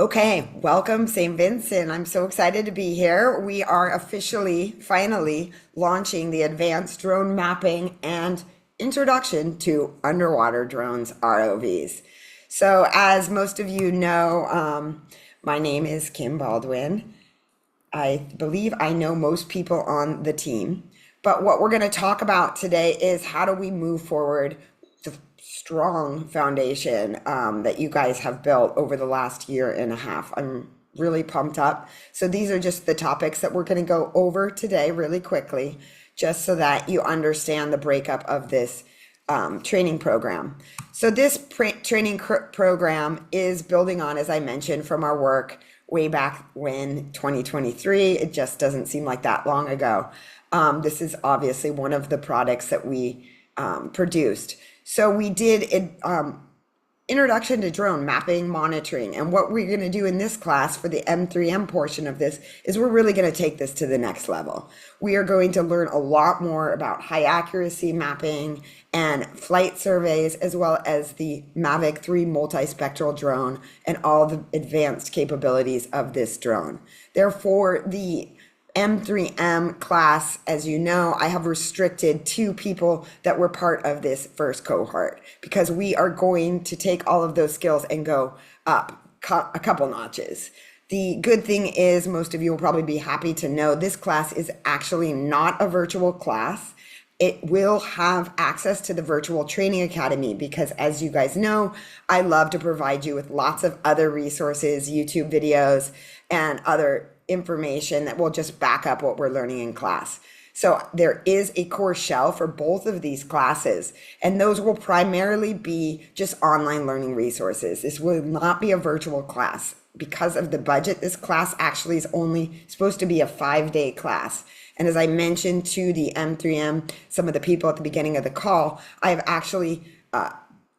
Okay, welcome St. Vincent. I'm so excited to be here. We are officially, finally, launching the Advanced Drone Mapping and Introduction to Underwater Drones, ROVs. So, as most of you know, my name is Kim Baldwin. I believe I know most people on the team. But what we're going to talk about today is how do we move forward the strong foundation that you guys have built over the last year and a half. I'm really pumped up. So these are just the topics that we're going to go over today really quickly, just so that you understand the breakup of this training program. So this training program is building on, as I mentioned, from our work way back when 2023. It just doesn't seem like that long ago. This is obviously one of the products that we produced. So we did an introduction to drone mapping, monitoring, and what we're going to do in this class for the M3M portion of this is we're really going to take this to the next level. We are going to learn a lot more about high accuracy mapping and flight surveys, as well as the Mavic 3 multispectral drone and all the advanced capabilities of this drone. Therefore, the M3M class, as you know, I have restricted 2 people that were part of this first cohort because we are going to take all of those skills and go up a couple notches. The good thing is, most of you will probably be happy to know this class is actually not a virtual class. It will have access to the virtual training academy because, as you guys know, I love to provide you with lots of other resources, YouTube videos, and other information that will just back up what we're learning in class. So there is a course shell for both of these classes, and those will primarily be just online learning resources. This will not be a virtual class. Because of the budget, this class actually is only supposed to be a 5-day class. And as I mentioned to the M3M, some of the people at the beginning of the call, I've actually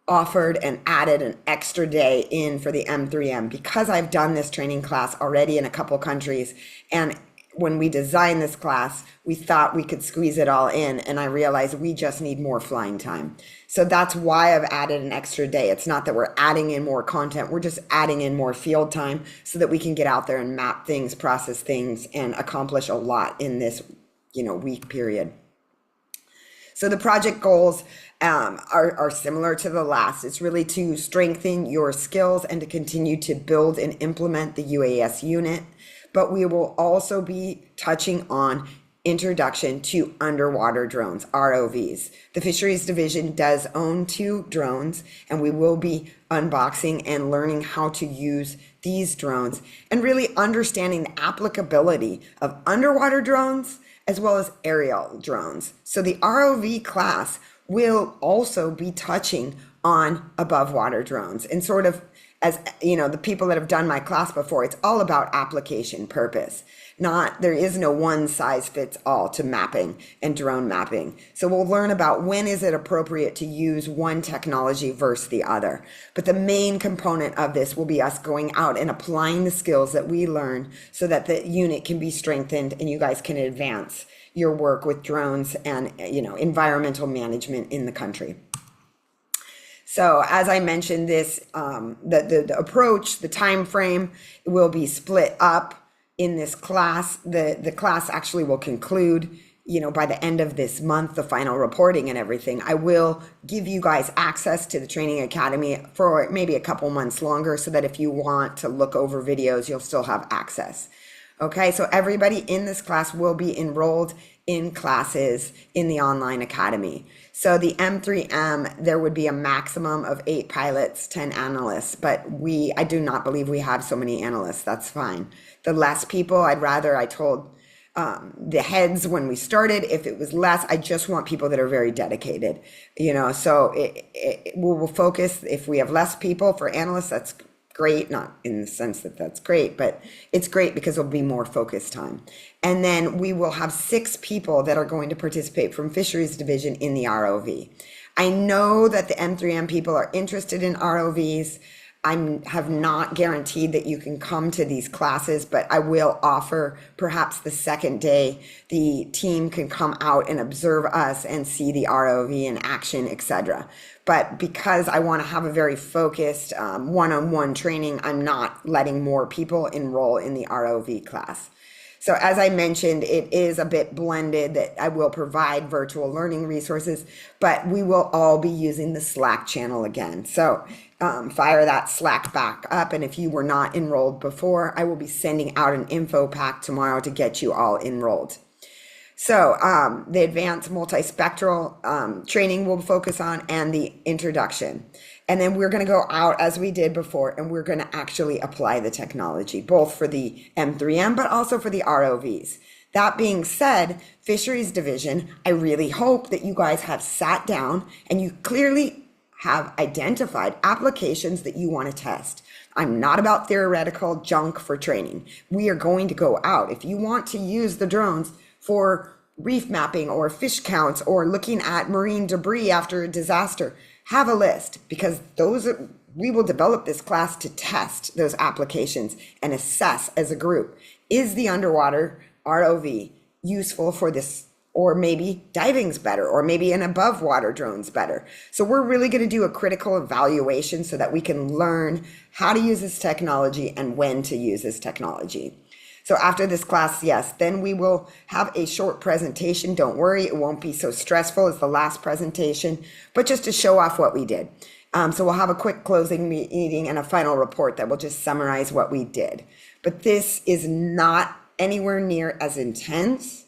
offered and added an extra day in for the M3M because I've done this training class already in a couple countries. And when we designed this class, we thought we could squeeze it all in, and I realized we just need more flying time. So that's why I've added an extra day. It's not that we're adding in more content, we're just adding in more field time so that we can get out there and map things, process things, and accomplish a lot in this, week period. So the project goals are similar to the last. It's really to strengthen your skills and to continue to build and implement the UAS unit. But we will also be touching on introduction to underwater drones, ROVs. The Fisheries Division does own 2 drones, and we will be unboxing and learning how to use these drones and really understanding the applicability of underwater drones as well as aerial drones. So the ROV class will also be touching on above water drones, and sort of, as you know, the people that have done my class before, it's all about application purpose. There is no one size fits all to mapping and drone mapping. So we'll learn about when is it appropriate to use one technology versus the other. But the main component of this will be us going out and applying the skills that we learn so that the unit can be strengthened and you guys can advance your work with drones and, environmental management in the country. So as I mentioned, this the approach, the time frame will be split up in this class. The class actually will conclude, by the end of this month, the final reporting and everything. I will give you guys access to the training academy for maybe a couple months longer so that if you want to look over videos, you'll still have access. Okay, so everybody in this class will be enrolled in classes in the online academy. So the M3M, there would be a maximum of 8 pilots, 10 analysts, but I do not believe we have so many analysts. That's fine. The less people, I told the heads when we started, if it was less, I just want people that are very dedicated, so we'll focus. If we have less people for analysts, that's great, not in the sense that that's great, but it's great because it'll be more focused time. And then we will have 6 people that are going to participate from Fisheries Division in the ROV. I know that the M3M people are interested in ROVs. have not guaranteed that you can come to these classes, but I will offer perhaps the second day the team can come out and observe us and see the ROV in action, etc. But because I want to have a very focused one-on-one training, I'm not letting more people enroll in the ROV class. So as I mentioned, it is a bit blended that I will provide virtual learning resources, but we will all be using the Slack channel again. So fire that Slack back up. And if you were not enrolled before, I will be sending out an info pack tomorrow to get you all enrolled. So the advanced multispectral training we'll focus on, and the introduction. And then we're going to go out as we did before, and we're going to actually apply the technology, both for the M3M, but also for the ROVs. That being said, Fisheries Division, I really hope that you guys have sat down and you clearly have identified applications that you want to test. I'm not about theoretical junk for training. We are going to go out. If you want to use the drones for reef mapping or fish counts or looking at marine debris after a disaster, have a list, because we will develop this class to test those applications and assess as a group, is the underwater ROV useful for this, or maybe diving's better, or maybe an above water drone's better. So we're really going to do a critical evaluation so that we can learn how to use this technology and when to use this technology. So after this class, yes, then we will have a short presentation. Don't worry, it won't be so stressful as the last presentation, but just to show off what we did. So we'll have a quick closing meeting and a final report that will just summarize what we did. But this is not anywhere near as intense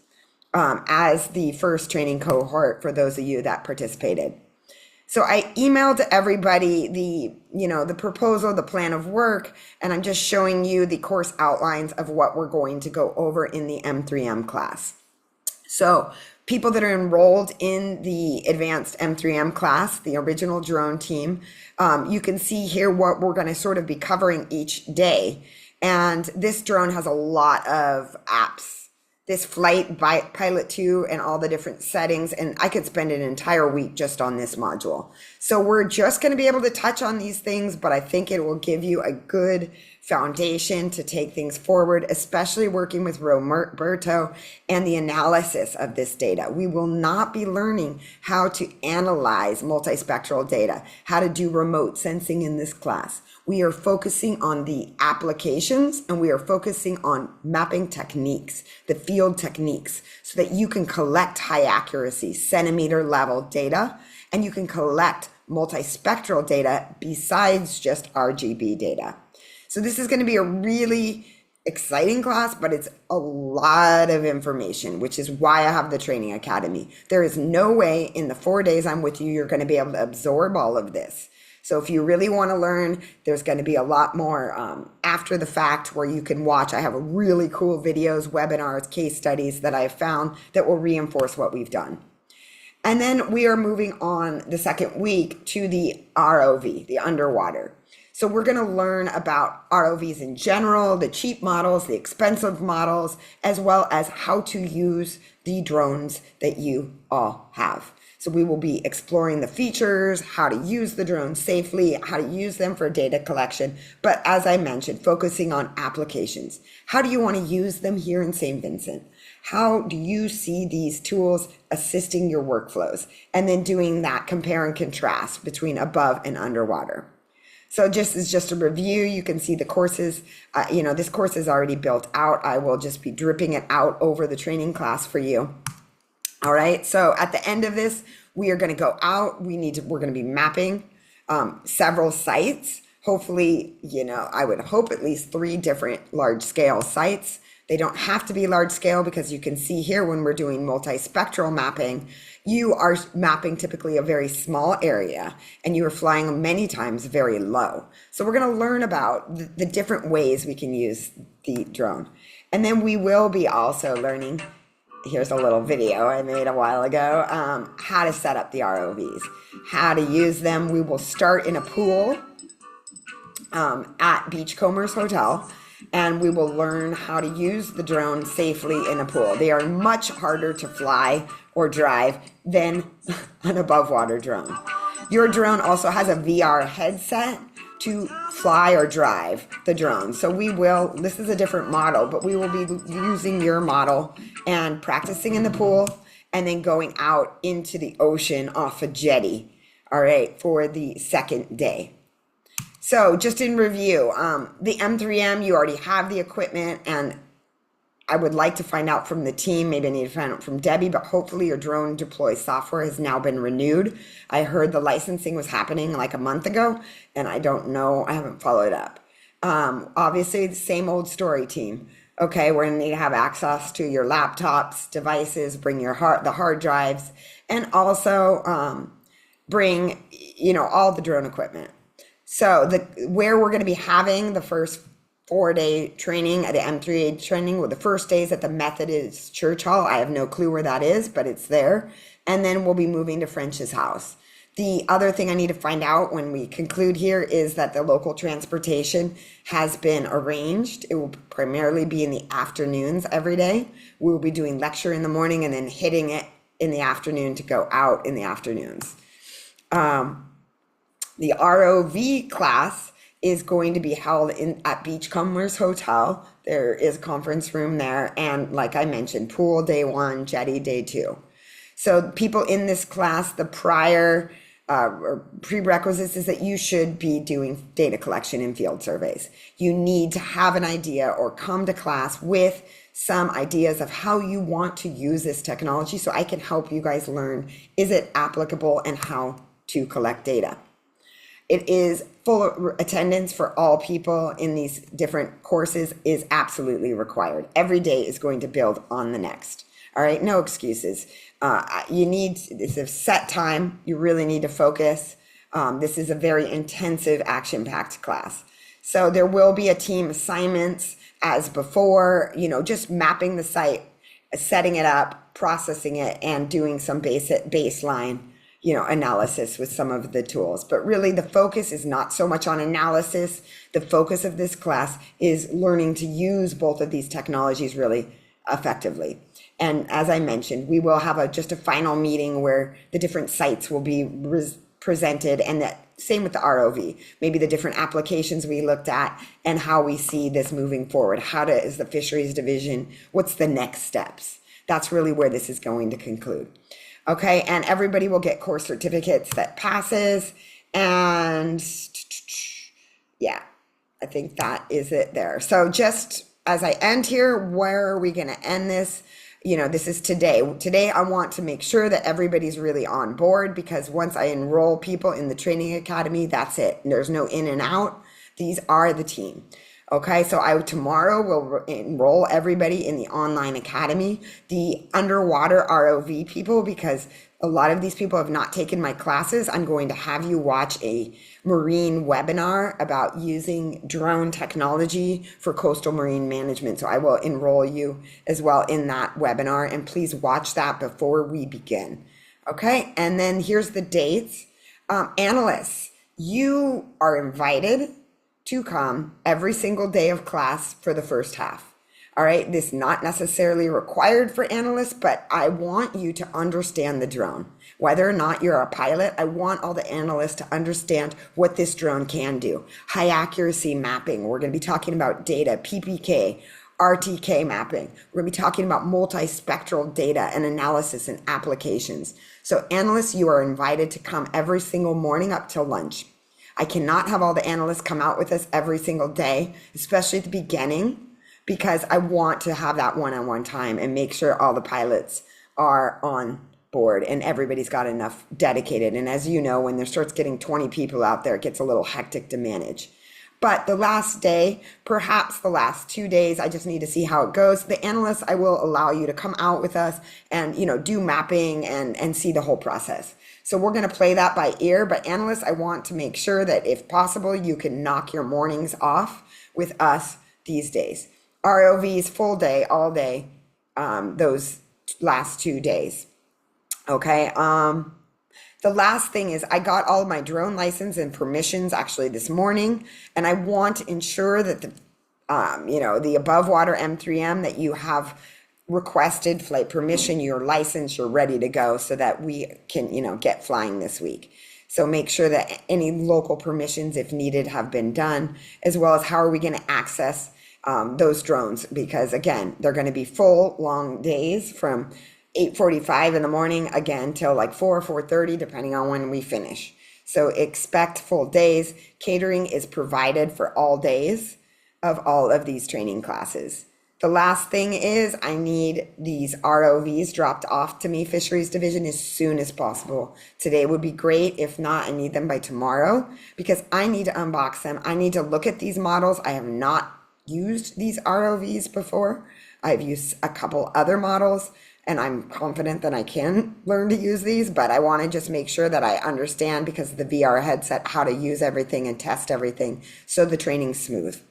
as the first training cohort for those of you that participated. So I emailed everybody the proposal, the plan of work, and I'm just showing you the course outlines of what we're going to go over in the M3M class. So people that are enrolled in the advanced M3M class, the original drone team, you can see here what we're going to sort of be covering each day. And this drone has a lot of apps. This flight by Pilot 2 and all the different settings, and I could spend an entire week just on this module. So we're just going to be able to touch on these things, but I think it will give you a good foundation to take things forward, especially working with Roberto and the analysis of this data. We will not be learning how to analyze multispectral data, how to do remote sensing in this class. We are focusing on the applications, and we are focusing on mapping techniques, the field techniques, so that you can collect high accuracy, centimeter level data, and you can collect multispectral data besides just RGB data. So this is going to be a really exciting class, but it's a lot of information, which is why I have the training academy. There is no way in the 4 days I'm with you, you're going to be able to absorb all of this. So if you really want to learn, there's going to be a lot more after the fact where you can watch. I have really cool videos, webinars, case studies that I've found that will reinforce what we've done. And then we are moving on the second week to the ROV, the underwater. So we're going to learn about ROVs in general, the cheap models, the expensive models, as well as how to use the drones that you all have. So we will be exploring the features, how to use the drones safely, how to use them for data collection. But as I mentioned, focusing on applications. How do you want to use them here in St. Vincent? How do you see these tools assisting your workflows? And then doing that compare and contrast between above and underwater. So just a review, you can see the courses, this course is already built out. I will just be dripping it out over the training class for you. All right, so at the end of this, we are going to go out. We're going to be mapping several sites. Hopefully, I would hope at least 3 different large scale sites. They don't have to be large scale, because you can see here when we're doing multispectral mapping, you are mapping typically a very small area and you are flying many times very low. So we're going to learn about the different ways we can use the drone. And then we will be also learning, here's a little video I made a while ago, how to set up the ROVs, how to use them. We will start in a pool at Beachcombers Hotel, and we will learn how to use the drone safely in a pool. They are much harder to fly or drive than an above water drone. Your drone also has a VR headset to fly or drive the drone. So this is a different model, but we will be using your model and practicing in the pool and then going out into the ocean off a jetty, all right, for the second day. So just in review, the M3M, you already have the equipment, and I would like to find out from the team, maybe I need to find out from Debbie, but hopefully your drone deploy software has now been renewed. I heard the licensing was happening like a month ago, and I don't know, I haven't followed up. Obviously, the same old story, team. Okay, we're gonna need to have access to your laptops, devices, bring the hard drives, and also bring, all the drone equipment. So where we're gonna be having the first 4-day training at the M3A training, the first day is at the Methodist Church Hall. I have no clue where that is, but it's there. And then we'll be moving to French's house. The other thing I need to find out when we conclude here is that the local transportation has been arranged. It will primarily be in the afternoons every day. We will be doing lecture in the morning and then hitting it in the afternoon to go out in the afternoons. The ROV class is going to be held at Beachcombers Hotel. There is a conference room there, and like I mentioned, pool day 1, jetty day 2. So people in this class, the prior or prerequisites is that you should be doing data collection and field surveys. You need to have an idea or come to class with some ideas of how you want to use this technology so I can help you guys learn, is it applicable and how to collect data. It is full attendance for all people in these different courses is absolutely required. Every day is going to build on the next. All right, no excuses. It's a set time. You really need to focus. This is a very intensive, action-packed class. So there will be a team assignments as before, just mapping the site, setting it up, processing it, and doing some baseline analysis with some of the tools. But really the focus is not so much on analysis. The focus of this class is learning to use both of these technologies really effectively. And as I mentioned, we will have just a final meeting where the different sites will be presented, and that same with the ROV, maybe the different applications we looked at and how we see this moving forward. Is the fisheries division, what's the next steps? That's really where this is going to conclude. Okay, and everybody will get course certificates that passes, and yeah, I think that is it there. So just as I end here, where are we going to end this? This is today. Today, I want to make sure that everybody's really on board, because once I enroll people in the training academy, that's it. There's no in and out. These are the team. Okay, so tomorrow will enroll everybody in the online academy, the underwater ROV people, because a lot of these people have not taken my classes. I'm going to have you watch a marine webinar about using drone technology for coastal marine management. So I will enroll you as well in that webinar, and please watch that before we begin. Okay, and then here's the dates. Analysts, you are invited to come every single day of class for the first half. All right, this is not necessarily required for analysts, but I want you to understand the drone. Whether or not you're a pilot, I want all the analysts to understand what this drone can do. High accuracy mapping, we're gonna be talking about data, PPK, RTK mapping. We're gonna be talking about multispectral data and analysis and applications. So analysts, you are invited to come every single morning up till lunch. I cannot have all the analysts come out with us every single day, especially at the beginning, because I want to have that one-on-one time and make sure all the pilots are on board and everybody's got enough dedicated. And as you know, when there starts getting 20 people out there, it gets a little hectic to manage. But the last day, perhaps the last 2 days, I just need to see how it goes. The analysts, I will allow you to come out with us and do mapping and see the whole process. So we're going to play that by ear, but analysts, I want to make sure that if possible, you can knock your mornings off with us these days. ROVs, full day, all day, those last 2 days. Okay. The last thing is I got all of my drone license and permissions actually this morning, and I want to ensure that the above water M3M that you have requested flight permission, your license, you're ready to go so that we can, get flying this week. So make sure that any local permissions, if needed, have been done, as well as how are we going to access those drones? Because again, they're going to be full, long days from 8:45 in the morning again till like 4:30, depending on when we finish. So expect full days. Catering is provided for all days of all of these training classes. The last thing is I need these ROVs dropped off to me, Fisheries Division, as soon as possible. Today would be great. If not, I need them by tomorrow because I need to unbox them. I need to look at these models. I have not used these ROVs before. I've used a couple other models and I'm confident that I can learn to use these, but I want to just make sure that I understand because of the VR headset how to use everything and test everything so the training's smooth.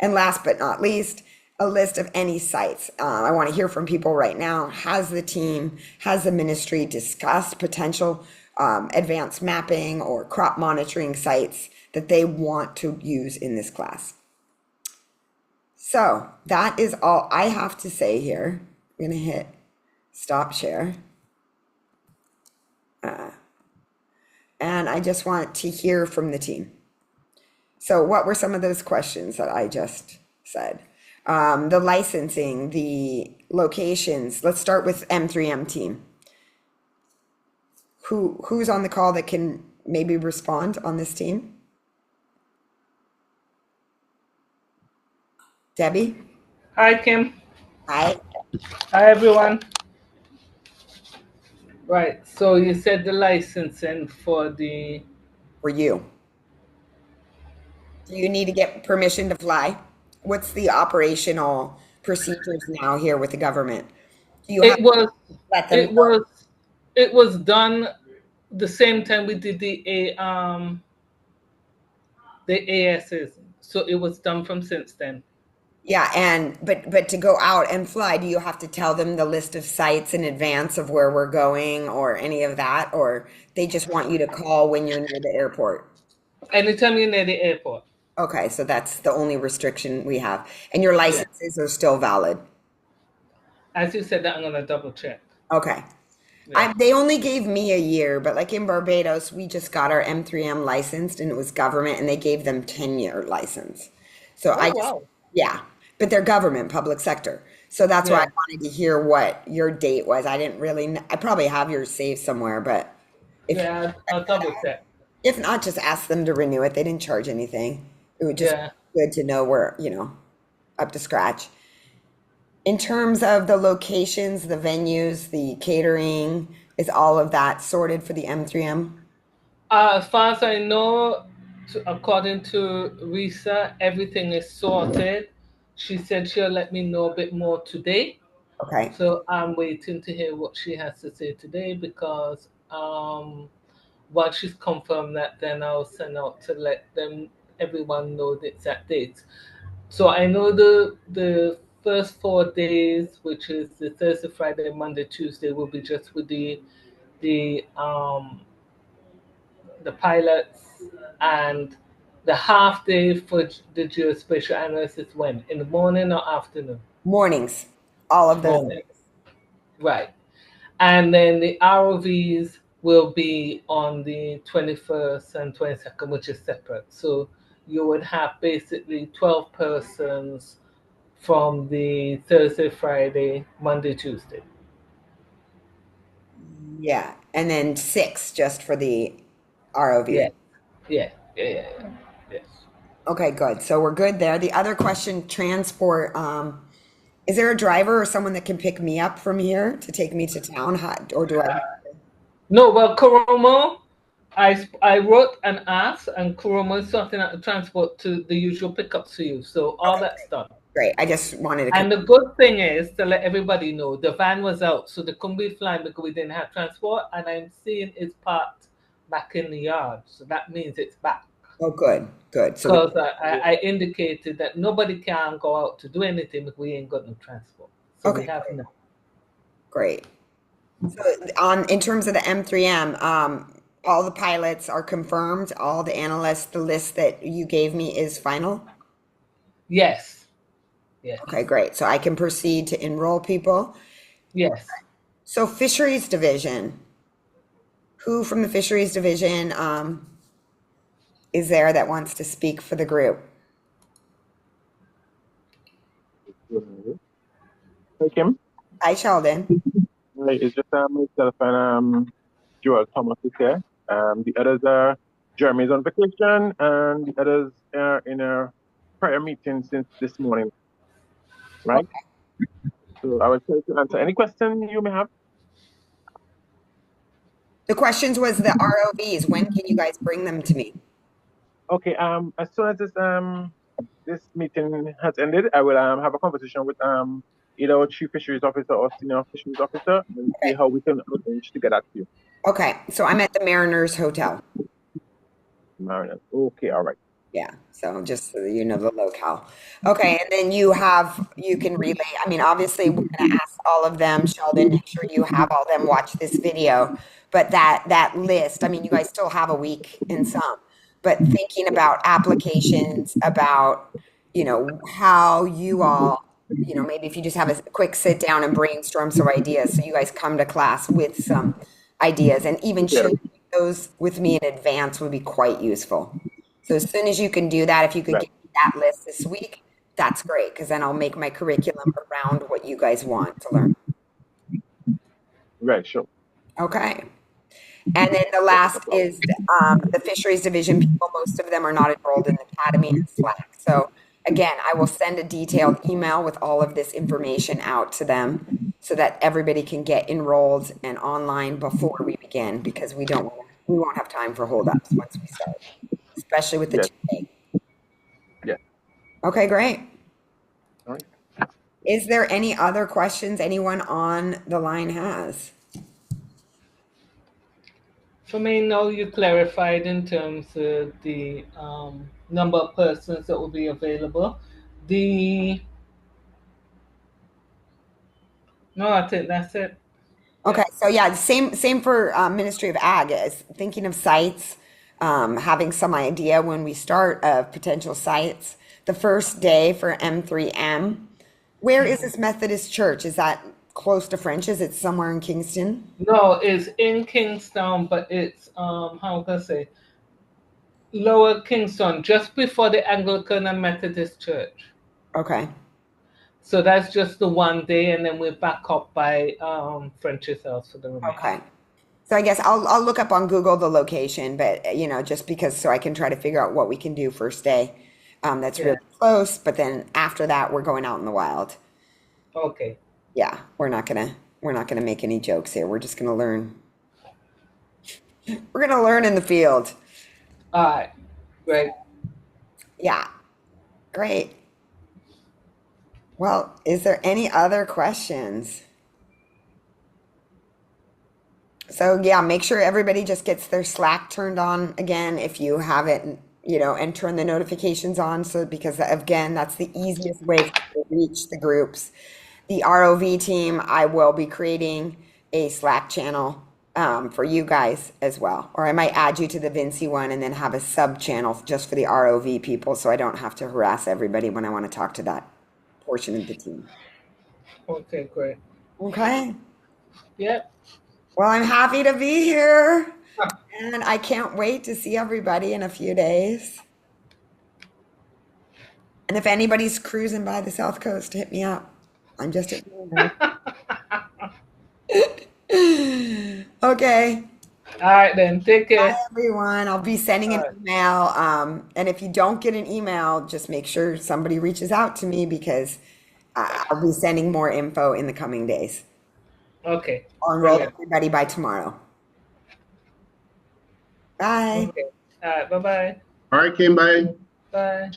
And last but not least, a list of any sites. I want to hear from people right now. Has the team, has the ministry discussed potential advanced mapping or crop monitoring sites that they want to use in this class? So that is all I have to say here. I'm going to hit stop share. And I just want to hear from the team. So what were some of those questions that I just said? The licensing, the locations. Let's start with M3M team. Who's on the call that can maybe respond on this team? Debbie? Hi, Kim. Hi. Hi, everyone. Right. So you said the licensing for the. For you. Do you need to get permission to fly? What's the operational procedures now here with the government? Do you have It was. to let them It know? was. It was done the same time we did the ASs. So it was done from since then. Yeah, and but to go out and fly, do you have to tell them the list of sites in advance of where we're going or any of that, or they just want you to call when you're near the airport? Anytime you're near the airport. Okay, so that's the only restriction we have. And your Yeah. licenses are still valid. As you said that, I'm gonna double check. Okay. Yeah. They only gave me a year, but like in Barbados, we just got our M3M licensed and it was government and they gave them 10-year license. So Oh I just, wow. yeah, but they're government, public sector. So that's why I Yeah. wanted to hear what your date was. I didn't really, I probably have yours saved somewhere, but if Yeah. I'll double check. if not, just ask them to renew it. They didn't charge anything. It would just Yeah. be good to know we're, up to scratch. In terms of the locations, the venues, the catering, is all of that sorted for the M3M? As far as I know, according to Risa, everything is sorted. She said she'll let me know a bit more today. Okay. So I'm waiting to hear what she has to say today because once she's confirmed that, then I'll send out to let everyone know the exact dates. So I know the first 4 days, which is the Thursday, Friday, Monday, Tuesday, will be just with the the pilots, and the half day for the geospatial analysts is when? In the morning or afternoon? Mornings, all of those Morning. days. Right. And then the ROVs will be on the 21st and 22nd, which is separate. So you would have basically 12 persons from the Thursday, Friday, Monday, Tuesday. Yeah. And then 6 just for the Yeah, ROV. yeah. Yes. Okay, good. So we're good there. The other question, transport. Is there a driver or someone that can pick me up from here to take me to town? Or do I? No, well, Koromo, I wrote and asked, and Koromo is sorting out the transport to the usual pickups for you. So all Okay, that's done. great. I just wanted to And the good thing is to let everybody know the van was out, so they couldn't be flying because we didn't have transport. And I'm seeing it's parked back in the yard, so that means it's back. Oh, good, good. So Because I indicated that nobody can go out to do anything if we ain't got no transport. So we okay, have no. great. So in terms of the M3M, all the pilots are confirmed, all the analysts, the list that you gave me is final? Yes, yes, Okay, great. So I can proceed to enroll people. yes. So Fisheries Division, who from the fisheries division is there that wants to speak for the group? Hey, Kim. Hi, Sheldon. Hey, it's just myself and Joel Thomas is here. The others are Jeremy's on vacation, and the others are in a prayer meeting since this morning, right? So I will try to answer any question you may have. The questions was the ROVs. When can you guys bring them to me? Okay. As soon as this meeting has ended, I will have a conversation with either our chief fisheries officer or senior fisheries officer and see how we can arrange to get that to you. Okay, so I'm at the Mariners Hotel. Mariners. Okay. All right. Yeah, so just so you know the locale. Okay, and then you can relay. I mean, obviously, we're going to ask all of them, Sheldon, make sure you have all them watch this video. But that list, I mean, you guys still have a week in some, but thinking about applications, about, how you all, maybe if you just have a quick sit down and brainstorm some ideas, so you guys come to class with some ideas, and even Yeah. sharing those with me in advance would be quite useful. So as soon as you can do that, if you could Right. get me that list this week, that's great, because then I'll make my curriculum around what you guys want to learn. Right. Sure. Okay. And then the last is the fisheries division people. Most of them are not enrolled in the academy and Slack. So again, I will send a detailed email with all of this information out to them so that everybody can get enrolled and online before we begin, because we won't have time for holdups once we start, especially with the Yes. 2-day. Yes. Okay, great. All right. Is there any other questions anyone on the line has? For me, no, you clarified in terms of the number of persons that will be available. No, I think that's it. Okay, so yeah, same for Ministry of Ag. Is thinking of sites, having some idea when we start of potential sites. The first day for M3M. Where is this Methodist church? Is that close to French's? It's somewhere in Kingston. No, it's in Kingston, but it's how can I say, Lower Kingston, just before the Anglican and Methodist Church. Okay. So that's just the one day, and then we're back up by French's house for the remainder. Okay. So I guess I'll look up on Google the location, but just because so I can try to figure out what we can do first day. That's really close, but then after that we're going out in the wild. Okay. Yeah, we're not gonna make any jokes here. We're just gonna learn. We're gonna learn in the field. All right. Great. Yeah, great. Well, is there any other questions? So yeah, make sure everybody just gets their Slack turned on again if you haven't, and turn the notifications on. So because again, that's the easiest way to reach the groups. The ROV team, I will be creating a Slack channel for you guys as well. Or I might add you to the Vinci one and then have a sub channel just for the ROV people, so I don't have to harass everybody when I want to talk to that portion of the team. Okay, great. Okay. Yep. Well, I'm happy to be here, and I can't wait to see everybody in a few days. And if anybody's cruising by the South Coast, hit me up. I'm just at Okay. All right then. Take care. Bye, everyone. I'll be sending an email. And if you don't get an email, just make sure somebody reaches out to me, because I'll be sending more info in the coming days. Okay. I'll enroll Brilliant. everybody by tomorrow. Bye. Okay. All right. Bye-bye. All right, Kim, bye. Bye.